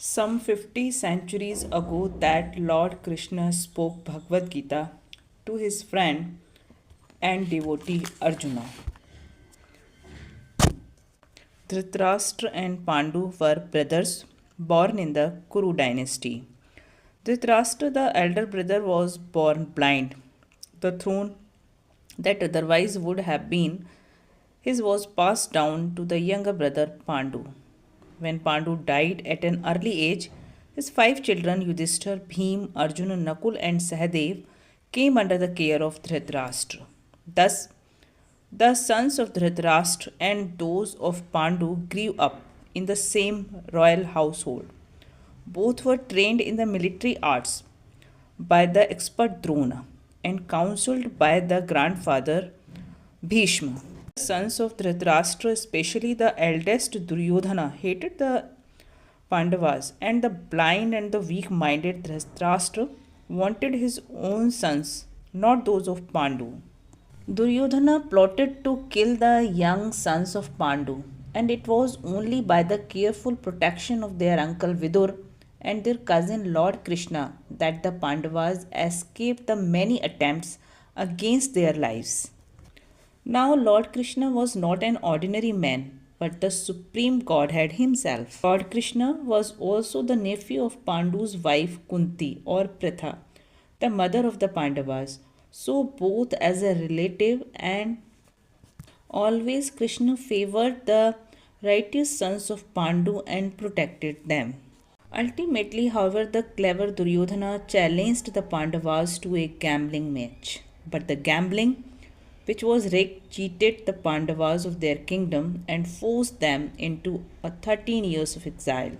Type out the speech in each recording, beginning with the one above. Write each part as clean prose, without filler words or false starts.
Some 50 centuries ago, that Lord Krishna spoke Bhagavad Gita to his friend and devotee Arjuna. Dhritarashtra and Pandu were brothers born in the Kuru dynasty. Dhritarashtra, the elder brother, was born blind. The throne that otherwise would have been his was passed down to the younger brother Pandu. When Pandu died at an early age, his five children Yudhishthir, Bhim, Arjuna, Nakul, and Sahadev came under the care of Dhritarashtra. Thus, the sons of Dhritarashtra and those of Pandu grew up in the same royal household. Both were trained in the military arts by the expert Drona and counseled by the grandfather Bhishma. The sons of Dhritarashtra, especially the eldest Duryodhana, hated the Pandavas, and the blind and the weak minded Dhritarashtra wanted his own sons, not those of Pandu. Duryodhana plotted to kill the young sons of Pandu, and it was only by the careful protection of their uncle Vidur and their cousin Lord Krishna that the Pandavas escaped the many attempts against their lives. Now, Lord Krishna was not an ordinary man, but the supreme Godhead himself. Lord Krishna was also the nephew of Pandu's wife Kunti or Pritha, the mother of the Pandavas. So, both as a relative and always Krishna favored the righteous sons of Pandu and protected them. Ultimately, however, the clever Duryodhana challenged the Pandavas to a gambling match. But the gambling, which was rigged, cheated the Pandavas of their kingdom and forced them into a 13 years of exile.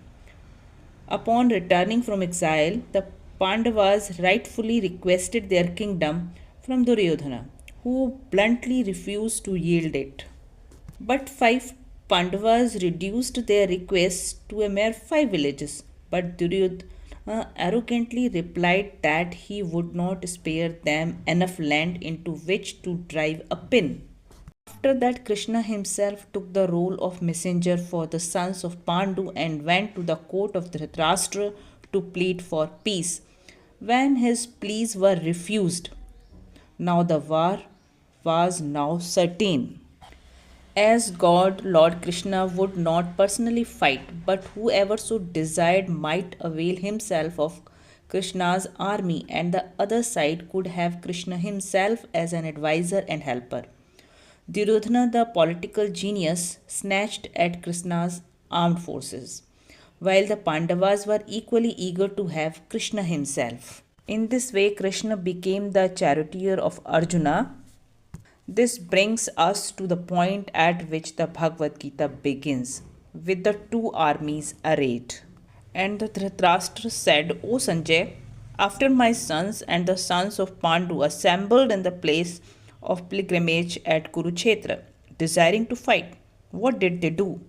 Upon returning from exile, the Pandavas rightfully requested their kingdom from Duryodhana, who bluntly refused to yield it. But five Pandavas reduced their request to a mere 5 villages. But Duryodhana arrogantly replied that he would not spare them enough land into which to drive a pin. After that, Krishna himself took the role of messenger for the sons of Pandu and went to the court of Dhritarashtra to plead for peace. When his pleas were refused, now the war was now certain. As God, Lord Krishna would not personally fight, but whoever so desired might avail himself of Krishna's army, and the other side could have Krishna himself as an advisor and helper. Duryodhana, the political genius, snatched at Krishna's armed forces, while the Pandavas were equally eager to have Krishna himself. In this way, Krishna became the charioteer of Arjuna. This brings us to the point at which the Bhagavad Gita begins, with the two armies arrayed. And the Dhritarashtra said, O Sanjay, after my sons and the sons of Pandu assembled in the place of pilgrimage at Kurukshetra, desiring to fight, what did they do?